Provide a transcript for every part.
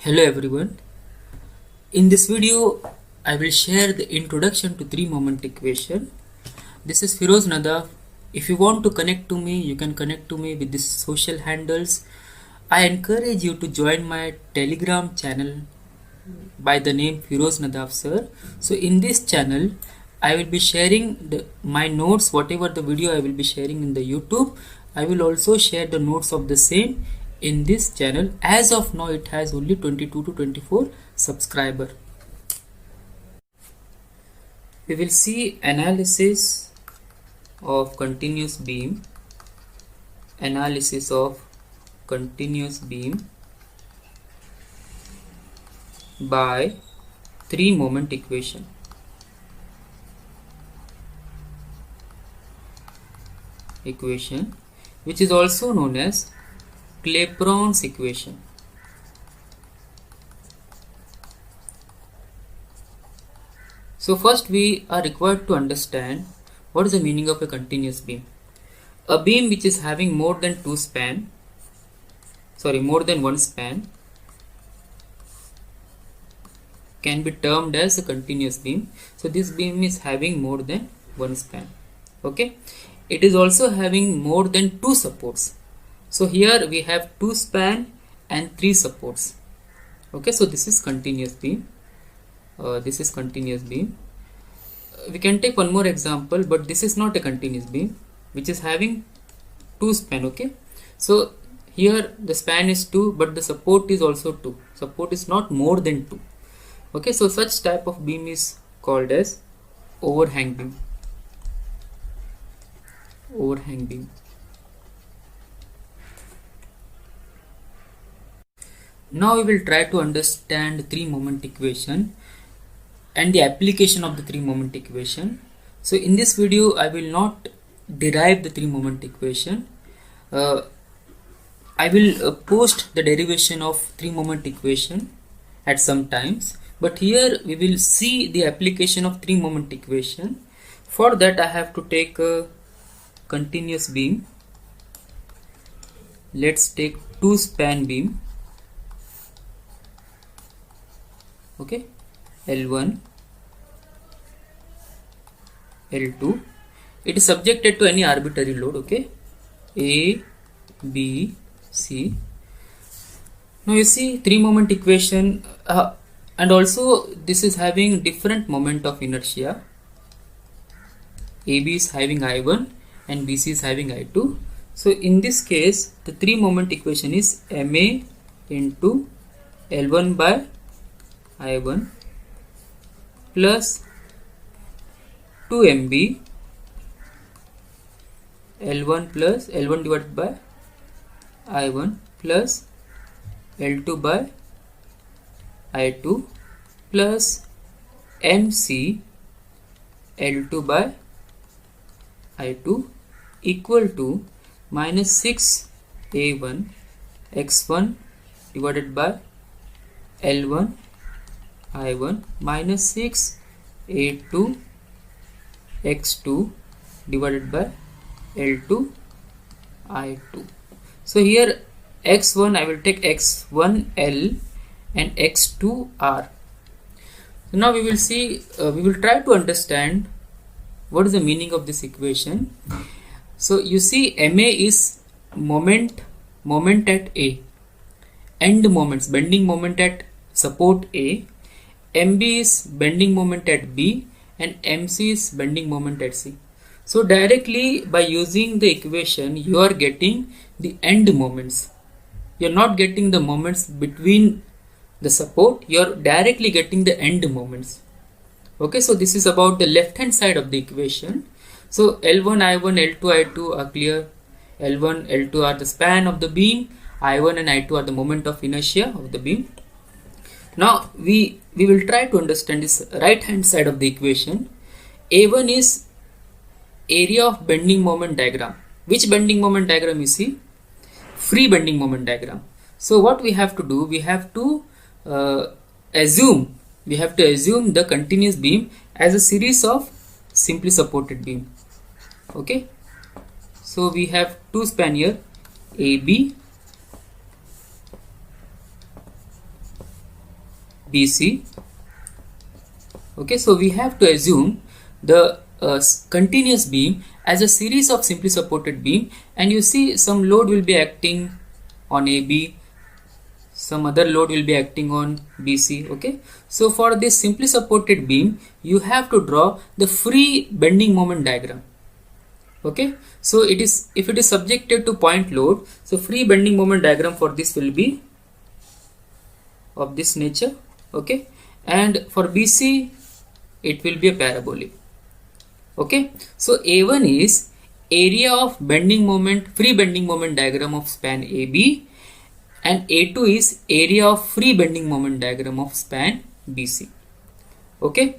Hello everyone. In this video, I will share the introduction to three-moment equation. This is Firoz Nadaf. If you want to connect to me, you can connect to me with these social handles. I encourage you to join my Telegram channel by the name Firoz Nadaf sir. So in this channel, I will be sharing my notes, whatever the video I will be sharing in the YouTube. I will also share the notes of the same in this channel. As of now, it has only 22 to 24 subscriber. We will see analysis of continuous beam, analysis of continuous beam by three-moment equation. Which is also known as Clapeyron's equation. So first we are required to understand what is the meaning of a continuous beam. A beam which is having more than one span can be termed as a continuous beam. So this beam is having more than one span. Okay. It is also having more than two supports. So here we have two span and three supports. Okay, so this is continuous beam. We can take one more example, but this is not a continuous beam which is having two span. Okay, so here the span is 2, but the support is also 2. Support is not more than 2. Okay, so such type of beam is called as overhang beam. Now we will try to understand the three-moment equation and the application of the three-moment equation. So in this video, I will not derive the three-moment equation. I will post the derivation of three-moment equation at some times, but here we will see the application of three-moment equation. For that, I have to take a continuous beam. Let's take two span beam. Okay, L1, L2. It is subjected to any arbitrary load. Okay, A, B, C. Now you see three-moment equation, and also this is having different moment of inertia. AB is having I1 and BC is having I2. So in this case, the three-moment equation is MA into L1 by I1 plus 2MB L1 plus L1 divided by I1 plus L2 by I2 plus MC L2 by I2 equal to minus 6A1 X1 divided by L1 I1 minus 6 A2 X2 divided by L2 I2. So here X1 I will take X1L and X2R. So now we will see, we will try to understand what is the meaning of this equation. So you see MA is moment at A, end moments, bending moment at support A, MB is bending moment at B, and MC is bending moment at C. So directly by using the equation, you are getting the end moments. You are not getting the moments between the support, you are directly getting the end moments. Okay, so this is about the left hand side of the equation. So L1, I1, L2, I2 are clear. L1, L2 are the span of the beam. I1 and I2 are the moment of inertia of the beam. Now we will try to understand this right hand side of the equation. A1 is area of bending moment diagram. Which bending moment diagram you see? Free bending moment diagram. So what we have to do, we have to assume the continuous beam as a series of simply supported beam. Okay, so we have two span here, AB BC. Okay, so we have to assume the continuous beam as a series of simply supported beam, and you see some load will be acting on AB, some other load will be acting on BC. Okay, so for this simply supported beam you have to draw the free bending moment diagram. Okay, so it is, if it is subjected to point load, so free bending moment diagram for this will be of this nature. Okay, and for BC it will be a parabolic. Okay, so A1 is area of bending moment, free bending moment diagram of span AB, and A2 is area of free bending moment diagram of span BC. Okay,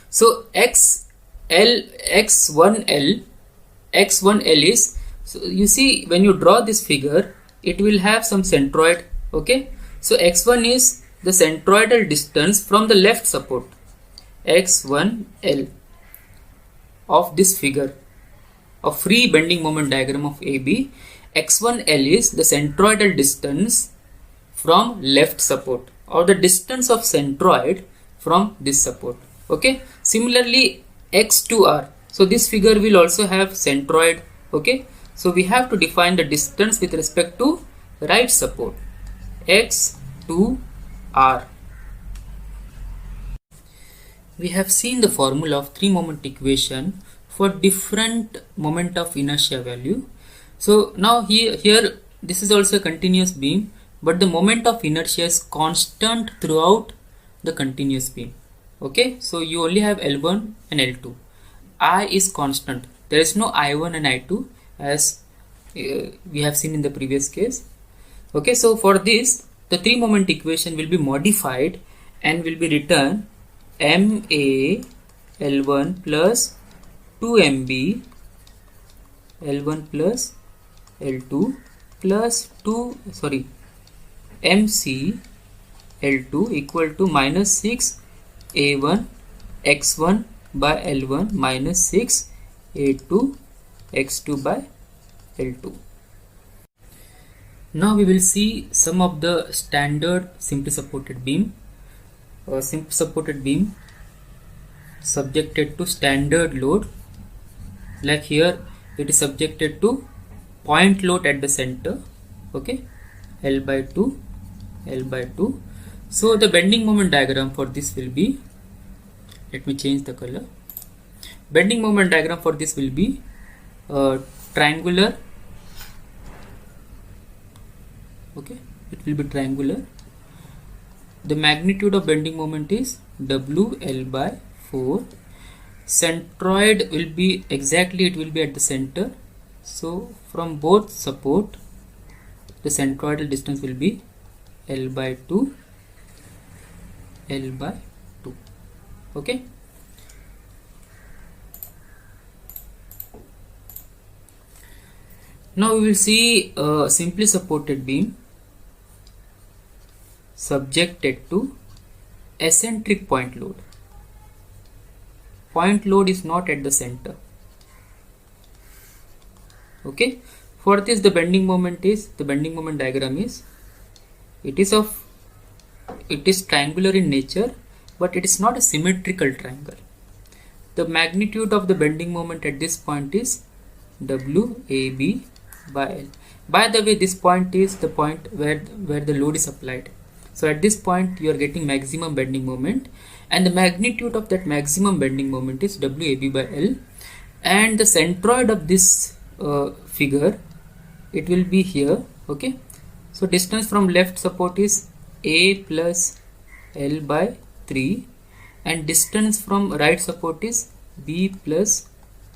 so X1L is, so you see when you draw this figure it will have some centroid. Okay, so X1 is the centroidal distance from the left support, X1L of this figure of free bending moment diagram of AB. X1L is the centroidal distance from left support, or the distance of centroid from this support. Okay, similarly X2R, so this figure will also have centroid. Okay, so we have to define the distance with respect to right support, X2R. We have seen the formula of three moment equation for different moment of inertia value. So now here this is also a continuous beam, but the moment of inertia is constant throughout the continuous beam. Okay, so you only have L1 and L2. I is constant, there is no I1 and I2 as we have seen in the previous case. Okay, so for this the three moment equation will be modified and will be written MA L1 plus 2MB L1 plus L2 plus MC L2 equal to minus 6 A1 X1 by L1 minus 6 A2 X2 by L2. Now we will see some of the standard simply supported beam. Simply supported beam subjected to standard load, like here it is subjected to point load at the center. Okay, L by 2. So the bending moment diagram for this will be, let me change the color. Bending moment diagram for this will be triangular. Okay, it will be triangular. The magnitude of bending moment is WL by 4. Centroid will be exactly, it will be at the center. So from both support the centroidal distance will be L by 2. Okay, now we will see a simply supported beam subjected to eccentric point load. Point load is not at the center. Okay, for this the bending moment diagram is, it is triangular in nature, but it is not a symmetrical triangle. The magnitude of the bending moment at this point is WAB by L. By the way, this point is the point where the load is applied. So at this point you are getting maximum bending moment, and the magnitude of that maximum bending moment is WAB by L, and the centroid of this figure, it will be here. Okay, so distance from left support is A plus L by 3, and distance from right support is B plus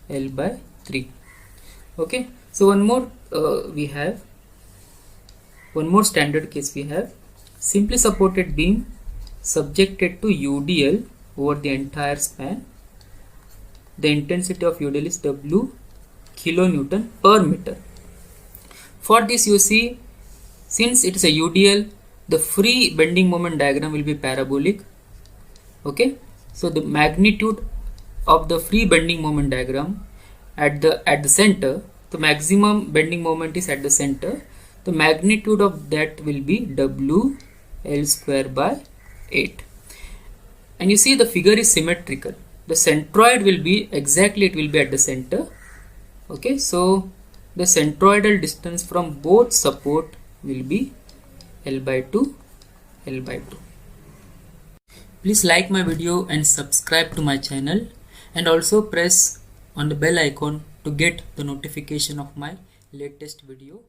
L by 3. Okay, so one more standard case we have. Simply supported beam subjected to UDL over the entire span. The intensity of UDL is W kilonewton per meter. For this you see, since it is a UDL, the free bending moment diagram will be parabolic. Okay, so the magnitude of the free bending moment diagram at the center, the maximum bending moment is at the center. The magnitude of that will be W L square by 8. And you see the figure is symmetrical. The centroid will be exactly, it will be at the center. Okay, so the centroidal distance from both support will be L by 2, L by 2. Please like my video and subscribe to my channel, and also press on the bell icon to get the notification of my latest video.